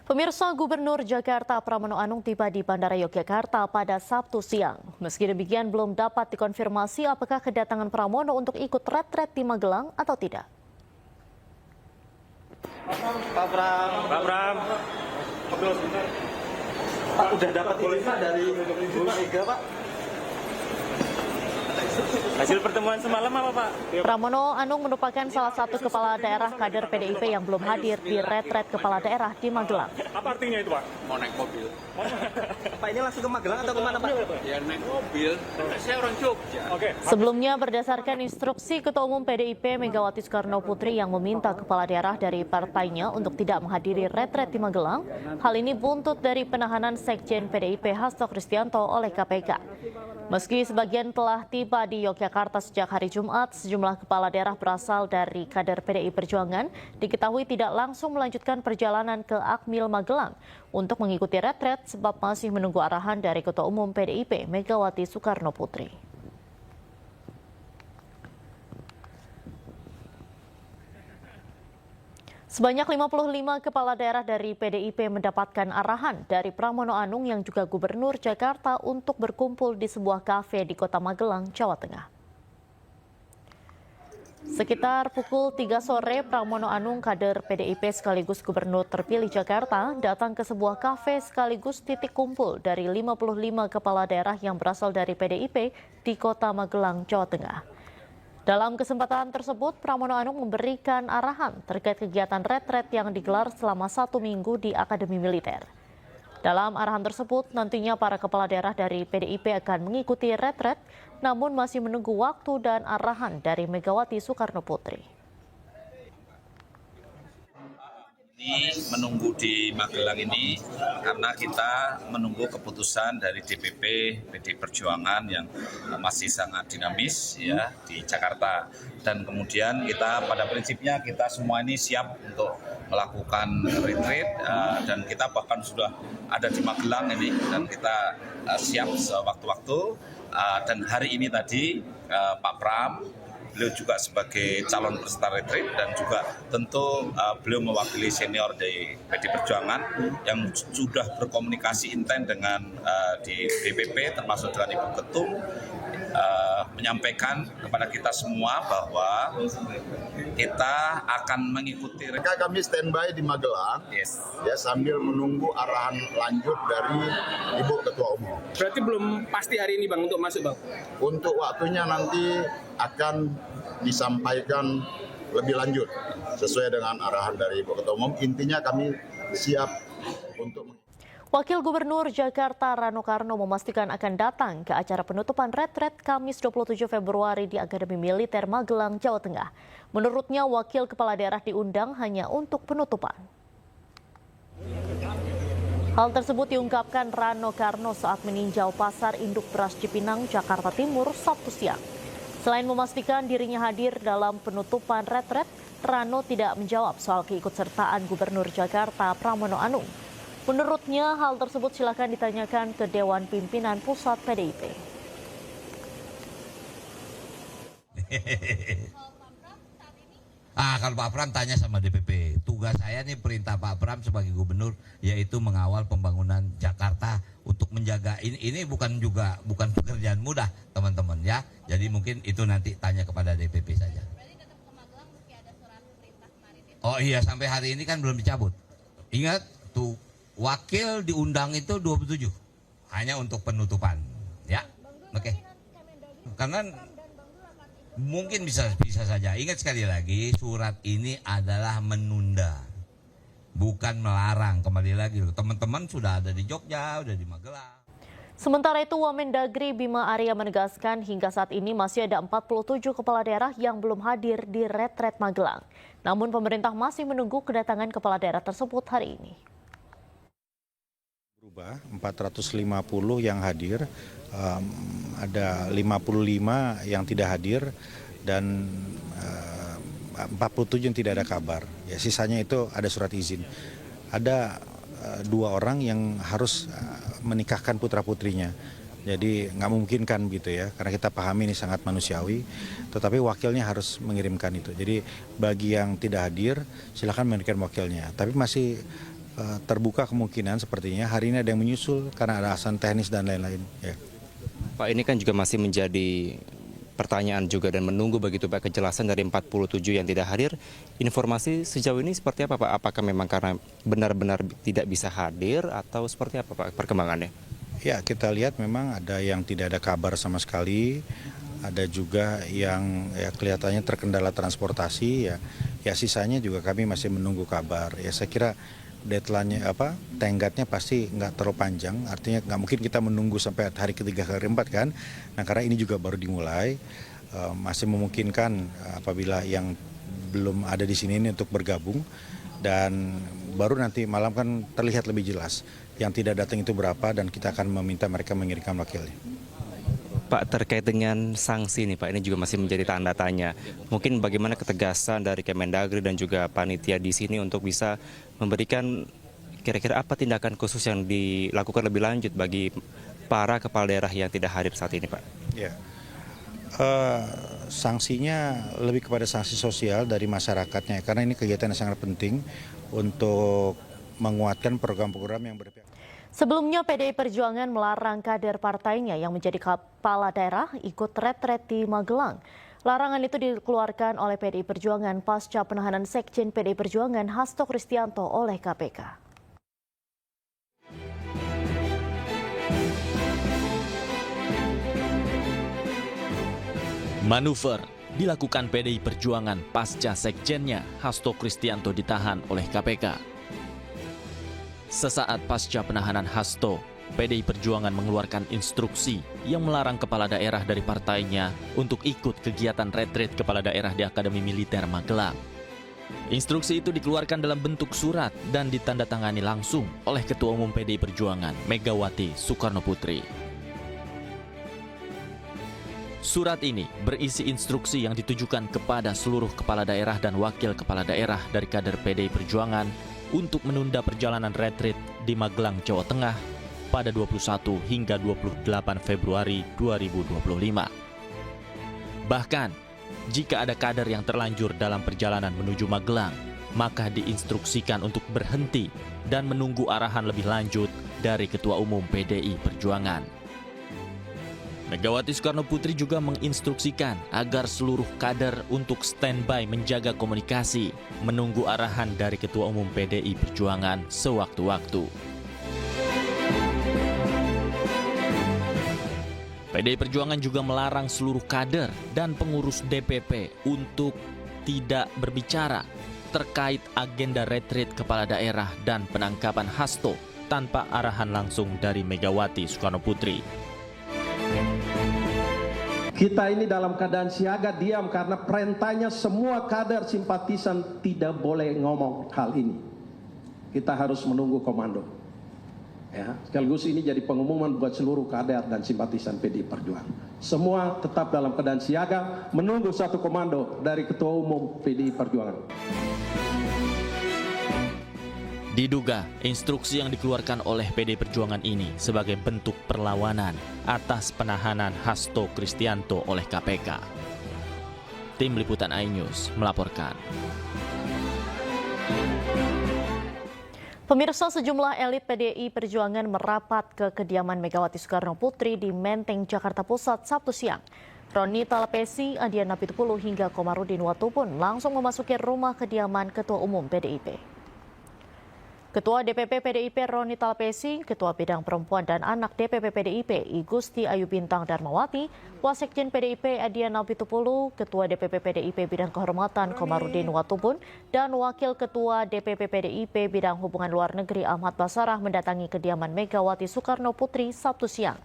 Pemirsa, Gubernur Jakarta Pramono Anung tiba di Bandara Yogyakarta pada Sabtu siang. Meski demikian, belum dapat dikonfirmasi apakah kedatangan Pramono untuk ikut retret di Magelang atau tidak. Pak Pram. Ngobrol sebentar. Pak, udah dapat izin Pak dari Bu Mega, Pak? Hasil pertemuan semalam apa, Pak? Pramono Anung merupakan salah satu kepala daerah kader PDIP yang belum hadir di retret kepala daerah di Magelang. Apa artinya itu, Pak? Mau naik mobil. Pak, ini langsung ke Magelang atau kemana, Pak? Ya naik mobil. Saya orang Jogja. Oke. Sebelumnya, berdasarkan instruksi Ketua Umum PDIP Megawati Soekarno Putri yang meminta kepala daerah dari partainya untuk tidak menghadiri retret di Magelang, hal ini buntut dari penahanan Sekjen PDIP Hasto Kristianto oleh KPK. Meski sebagian telah tiba di Yogyakarta sejak hari Jumat, sejumlah kepala daerah berasal dari kader PDI Perjuangan diketahui tidak langsung melanjutkan perjalanan ke Akmil Magelang untuk mengikuti retret sebab masih menunggu arahan dari Ketua Umum PDIP Megawati Soekarno Putri. Sebanyak 55 kepala daerah dari PDIP mendapatkan arahan dari Pramono Anung yang juga Gubernur Jakarta untuk berkumpul di sebuah kafe di Kota Magelang, Jawa Tengah. Sekitar pukul 3 sore, Pramono Anung, kader PDIP sekaligus Gubernur terpilih Jakarta, datang ke sebuah kafe sekaligus titik kumpul dari 55 kepala daerah yang berasal dari PDIP di Kota Magelang, Jawa Tengah. Dalam kesempatan tersebut, Pramono Anung memberikan arahan terkait kegiatan retret yang digelar selama 1 minggu di Akademi Militer. Dalam arahan tersebut, nantinya para kepala daerah dari PDIP akan mengikuti retret, namun masih menunggu waktu dan arahan dari Megawati Soekarno Putri. Menunggu di Magelang ini karena kita menunggu keputusan dari DPP PDI Perjuangan yang masih sangat dinamis ya di Jakarta, dan kemudian kita pada prinsipnya kita semua ini siap untuk melakukan retreat dan kita bahkan sudah ada di Magelang ini dan kita siap sewaktu-waktu dan hari ini tadi Pak Pram, beliau juga sebagai calon peserta retreat dan juga tentu beliau mewakili senior dari PDI Perjuangan yang sudah berkomunikasi intens dengan di DPP termasuk dengan Ibu Ketum, menyampaikan kepada kita semua bahwa kita akan mengikuti. Kami standby di Magelang, ya sambil menunggu arahan lanjut dari Ibu Ketua Umum. Berarti belum pasti hari ini Bang untuk masuk Bang? Untuk waktunya nanti akan disampaikan lebih lanjut sesuai dengan arahan dari Ibu Ketua Umum. Intinya kami siap untuk. Wakil Gubernur Jakarta Rano Karno memastikan akan datang ke acara penutupan retret Kamis 27 Februari di Akademi Militer Magelang, Jawa Tengah. Menurutnya, wakil kepala daerah diundang hanya untuk penutupan. Hal tersebut diungkapkan Rano Karno saat meninjau pasar induk beras Cipinang, Jakarta Timur, Sabtu siang. Selain memastikan dirinya hadir dalam penutupan retret, Rano tidak menjawab soal keikutsertaan Gubernur Jakarta Pramono Anung. Menurutnya, hal tersebut silakan ditanyakan ke Dewan Pimpinan Pusat PDIP. Kalau Pak Pram tanya sama DPP, tugas saya nih perintah Pak Pram sebagai gubernur yaitu mengawal pembangunan Jakarta untuk menjaga ini bukan pekerjaan mudah teman-teman ya. Jadi mungkin itu nanti tanya kepada DPP saja. Oh iya, sampai hari ini kan belum dicabut. Ingat tuh, wakil diundang itu 27 hanya untuk penutupan ya. Oke. Karena mungkin bisa saja. Ingat sekali lagi, surat ini adalah menunda, bukan melarang. Kembali lagi, teman-teman sudah ada di Jogja, sudah di Magelang. Sementara itu, Wamendagri Bima Arya menegaskan hingga saat ini masih ada 47 kepala daerah yang belum hadir di retret Magelang. Namun pemerintah masih menunggu kedatangan kepala daerah tersebut hari ini. 450 yang hadir, ada 55 yang tidak hadir, dan 47 yang tidak ada kabar. Ya, sisanya itu ada surat izin. Ada 2 orang yang harus menikahkan putra-putrinya. Jadi nggak memungkinkan gitu ya, karena kita pahami ini sangat manusiawi, tetapi wakilnya harus mengirimkan itu. Jadi bagi yang tidak hadir, silakan mengirimkan wakilnya. Tapi masih terbuka kemungkinan sepertinya hari ini ada yang menyusul karena ada alasan teknis dan lain-lain. Ya. Pak, ini kan juga masih menjadi pertanyaan juga dan menunggu begitu Pak kejelasan dari 47 yang tidak hadir. Informasi sejauh ini seperti apa Pak? Apakah memang karena benar-benar tidak bisa hadir atau seperti apa Pak perkembangannya? Ya, kita lihat memang ada yang tidak ada kabar sama sekali, ada juga yang ya kelihatannya terkendala transportasi, ya sisanya juga kami masih menunggu kabar. Ya saya kira deadline-nya tenggatnya pasti nggak terlalu panjang, artinya nggak mungkin kita menunggu sampai hari ketiga, hari keempat kan. Nah karena ini juga baru dimulai, masih memungkinkan apabila yang belum ada di sini ini untuk bergabung, dan baru nanti malam kan terlihat lebih jelas yang tidak datang itu berapa dan kita akan meminta mereka mengirimkan wakilnya. Pak, terkait dengan sanksi nih Pak, ini juga masih menjadi tanda tanya. Mungkin bagaimana ketegasan dari Kemendagri dan juga panitia di sini untuk bisa memberikan kira-kira apa tindakan khusus yang dilakukan lebih lanjut bagi para kepala daerah yang tidak hadir saat ini Pak? Ya, sanksinya lebih kepada sanksi sosial dari masyarakatnya, karena ini kegiatan yang sangat penting untuk menguatkan program-program yang berpihak. Sebelumnya PDI Perjuangan melarang kader partainya yang menjadi kepala daerah ikut retret di Magelang. Larangan itu dikeluarkan oleh PDI Perjuangan pasca penahanan Sekjen PDI Perjuangan Hasto Kristianto oleh KPK. Manuver dilakukan PDI Perjuangan pasca sekjennya Hasto Kristianto ditahan oleh KPK. Sesaat pasca penahanan Hasto, PDI Perjuangan mengeluarkan instruksi yang melarang kepala daerah dari partainya untuk ikut kegiatan retreat kepala daerah di Akademi Militer Magelang. Instruksi itu dikeluarkan dalam bentuk surat dan ditandatangani langsung oleh Ketua Umum PDI Perjuangan Megawati Soekarnoputri. Surat ini berisi instruksi yang ditujukan kepada seluruh kepala daerah dan wakil kepala daerah dari kader PDI Perjuangan untuk menunda perjalanan retreat di Magelang, Jawa Tengah pada 21 hingga 28 Februari 2025. Bahkan, jika ada kader yang terlanjur dalam perjalanan menuju Magelang, maka diinstruksikan untuk berhenti dan menunggu arahan lebih lanjut dari Ketua Umum PDI Perjuangan. Megawati Soekarnoputri juga menginstruksikan agar seluruh kader untuk standby menjaga komunikasi, menunggu arahan dari Ketua Umum PDI Perjuangan sewaktu-waktu. PDI Perjuangan juga melarang seluruh kader dan pengurus DPP untuk tidak berbicara terkait agenda retreat kepala daerah dan penangkapan Hasto tanpa arahan langsung dari Megawati Soekarnoputri. Kita ini dalam keadaan siaga diam karena perintahnya semua kader simpatisan tidak boleh ngomong hal ini. Kita harus menunggu komando. Ya, sekaligus ini jadi pengumuman buat seluruh kader dan simpatisan PDI Perjuangan. Semua tetap dalam keadaan siaga menunggu satu komando dari Ketua Umum PDI Perjuangan. Diduga instruksi yang dikeluarkan oleh PDI Perjuangan ini sebagai bentuk perlawanan atas penahanan Hasto Kristianto oleh KPK. Tim Liputan iNews melaporkan. Pemirsa, sejumlah elit PDI Perjuangan merapat ke kediaman Megawati Soekarnoputri di Menteng, Jakarta Pusat, Sabtu siang. Roni Talapesi, Adiana Pitupulu hingga Komarudin Watubun langsung memasuki rumah kediaman Ketua Umum PDIP. Ketua DPP PDIP Roni Talapesi, Ketua Bidang Perempuan dan Anak DPP PDIP Igusti Ayu Bintang Darmawati, Wasekjen PDIP Adiana Pitupulu, Ketua DPP PDIP Bidang Kehormatan Komarudin Watubun, dan Wakil Ketua DPP PDIP Bidang Hubungan Luar Negeri Ahmad Basarah mendatangi kediaman Megawati Soekarnoputri Sabtu siang.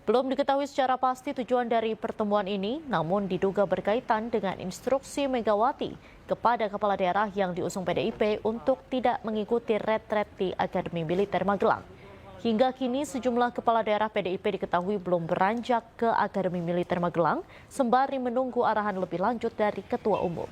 Belum diketahui secara pasti tujuan dari pertemuan ini, namun diduga berkaitan dengan instruksi Megawati kepada kepala daerah yang diusung PDIP untuk tidak mengikuti retret di Akademi Militer Magelang. Hingga kini sejumlah kepala daerah PDIP diketahui belum beranjak ke Akademi Militer Magelang sembari menunggu arahan lebih lanjut dari Ketua Umum.